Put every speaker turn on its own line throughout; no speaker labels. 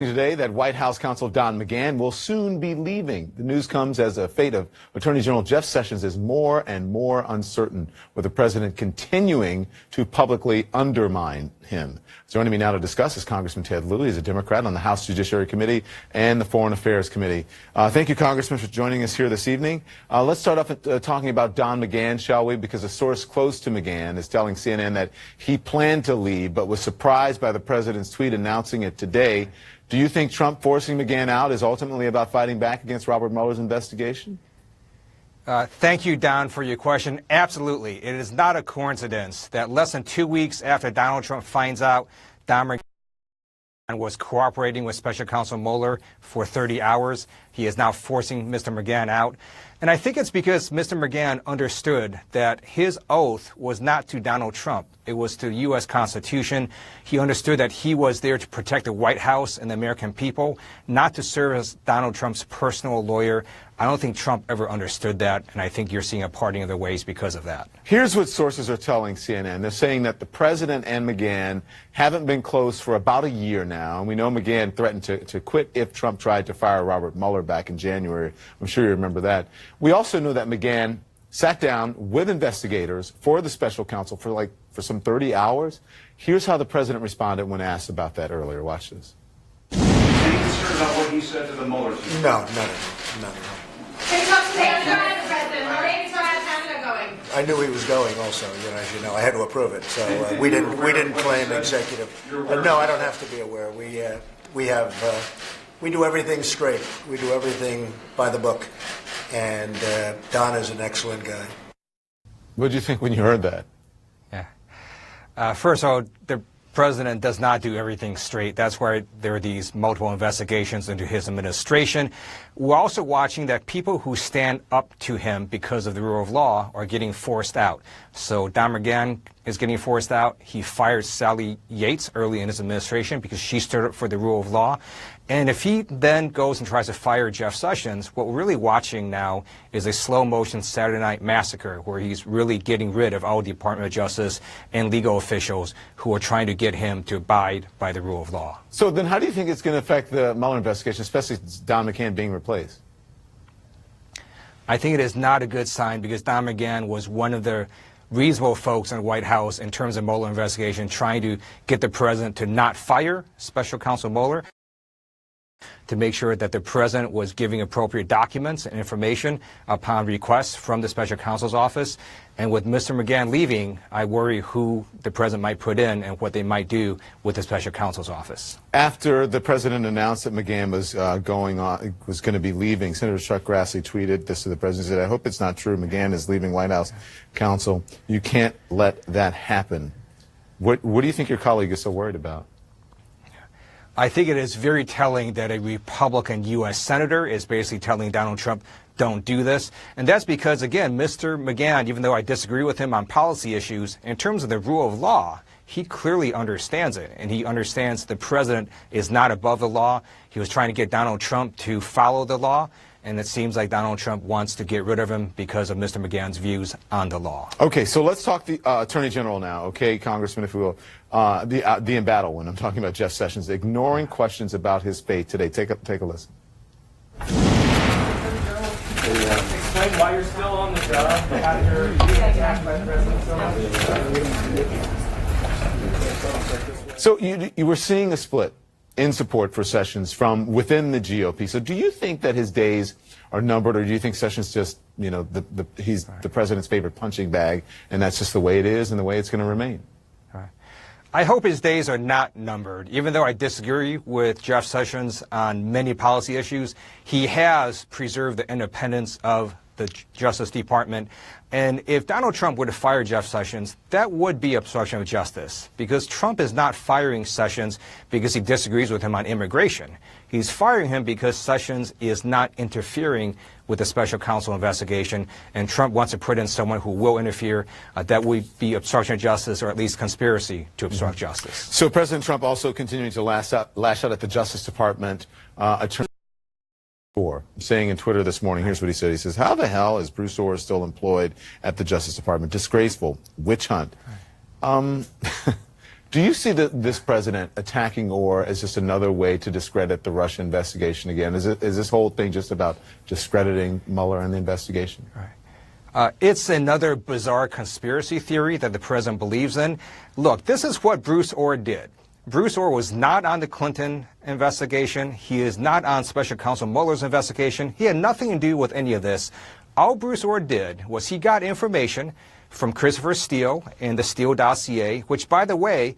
Today that White House counsel Don McGahn will soon be leaving. The news comes as the fate of Attorney General Jeff Sessions is more and more uncertain, with the president continuing to publicly undermine him. Joining me now to discuss is Congressman Ted Lieu. He's a Democrat on the House Judiciary Committee and the Foreign Affairs Committee. Thank you, Congressman, for joining us here this evening. Let's start off talking about Don McGahn, shall we? Because a source close to McGahn is telling CNN that he planned to leave but was surprised by the president's tweet announcing it today. Do you think Trump forcing McGahn out is ultimately about fighting back against Robert Mueller's investigation?
Thank you, Don, for your question. Absolutely. It is not a coincidence that less than 2 weeks after Donald Trump finds out Don McGahn was cooperating with Special Counsel Mueller for 30 hours, he is now forcing Mr. McGahn out. And I think it's because Mr. McGahn understood that his oath was not to Donald Trump. It was to the U.S. Constitution. He understood that he was there to protect the White House and the American people, not to serve as Donald Trump's personal lawyer. I don't think Trump ever understood that, and I think you're seeing a parting of their ways because of that.
Here's what sources are telling CNN. They're saying that the president and McGahn haven't been close for about a year now, and we know McGahn threatened to quit if Trump tried to fire Robert Mueller back in January. I'm sure you remember that. We also know that McGahn sat down with investigators for the special counsel for some 30 hours. Here's how the president responded when asked about that earlier. Watch this.
Any concern about what he said to the Mueller team?
No, none at all.
Can you talk to the president? How many days have Canada going?
I knew he was going also, as you know. I had to approve it, so we didn't claim executive. No, I don't have to be aware. We do everything straight. We do everything by the book. And Don is an excellent guy.
What did you think when you heard that?
Yeah. First of all, the president does not do everything straight. That's why there are these multiple investigations into his administration. We're also watching that people who stand up to him because of the rule of law are getting forced out. So Don McGahn is getting forced out. He fired Sally Yates early in his administration because she stood up for the rule of law. And if he then goes and tries to fire Jeff Sessions, what we're really watching now is a slow-motion Saturday Night Massacre where he's really getting rid of all Department of Justice and legal officials who are trying to get him to abide by the rule of law.
So then how do you think it's going to affect the Mueller investigation, especially Don McGahn being replaced?
I think it is not a good sign because Don McGahn was one of the reasonable folks in the White House in terms of Mueller investigation, trying to get the president to not fire Special Counsel Mueller, to make sure that the president was giving appropriate documents and information upon requests from the special counsel's office. And with Mr. McGahn leaving, I worry who the president might put in and what they might do with the special counsel's office.
After the president announced that McGahn was going to be leaving, Senator Chuck Grassley tweeted this to the president. He said, "I hope it's not true. McGahn is leaving White House counsel. You can't let that happen." What do you think your colleague is so worried about?
I think it is very telling that a Republican U.S. senator is basically telling Donald Trump, don't do this. And that's because, again, Mr. McGahn, even though I disagree with him on policy issues, in terms of the rule of law, he clearly understands it. And he understands the president is not above the law. He was trying to get Donald Trump to follow the law. And it seems like Donald Trump wants to get rid of him because of Mr. McGahn's views on the law.
Okay, so let's talk the Attorney General now, okay, Congressman, if we will. The embattled one. I'm talking about Jeff Sessions ignoring questions about his fate today. Take a listen.
Explain why you're still on the job after being attacked by the president.
So you were seeing a split in support for Sessions from within the GOP. So do you think that his days are numbered, or do you think Sessions just, he's the president's favorite punching bag, and that's just the way it is and the way it's going to remain?
I hope his days are not numbered. Even though I disagree with Jeff Sessions on many policy issues, he has preserved the independence of the Justice Department. And if Donald Trump were to fire Jeff Sessions, that would be obstruction of justice, because Trump is not firing Sessions because he disagrees with him on immigration. He's firing him because Sessions is not interfering with the special counsel investigation, and Trump wants to put in someone who will interfere. That would be obstruction of justice, or at least conspiracy to obstruct justice.
So President Trump also continuing to lash out at the Justice Department attorney. Saying in Twitter this morning, here's what he said. He says, "How the hell is Bruce Orr still employed at the Justice Department? Disgraceful. Witch hunt." Do you see this president attacking Orr as just another way to discredit the Russia investigation again? Is this whole thing just about discrediting Mueller and the investigation?
Right. It's another bizarre conspiracy theory that the president believes in. Look, this is what Bruce Orr did. Bruce Orr was not on the Clinton investigation. He is not on Special Counsel Mueller's investigation. He had nothing to do with any of this. All Bruce Orr did was he got information from Christopher Steele in the Steele dossier, which, by the way,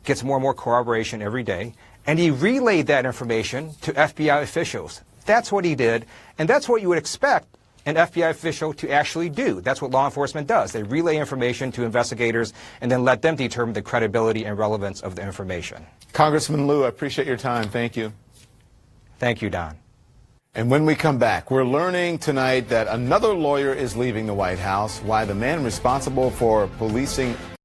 gets more and more corroboration every day, and he relayed that information to FBI officials. That's what he did, and that's what you would expect an FBI official to actually do. That's what law enforcement does. They relay information to investigators and then let them determine the credibility and relevance of the information.
Congressman Lieu, I appreciate your time. Thank you.
Thank you, Don.
And when we come back, we're learning tonight that another lawyer is leaving the White House, why the man responsible for policing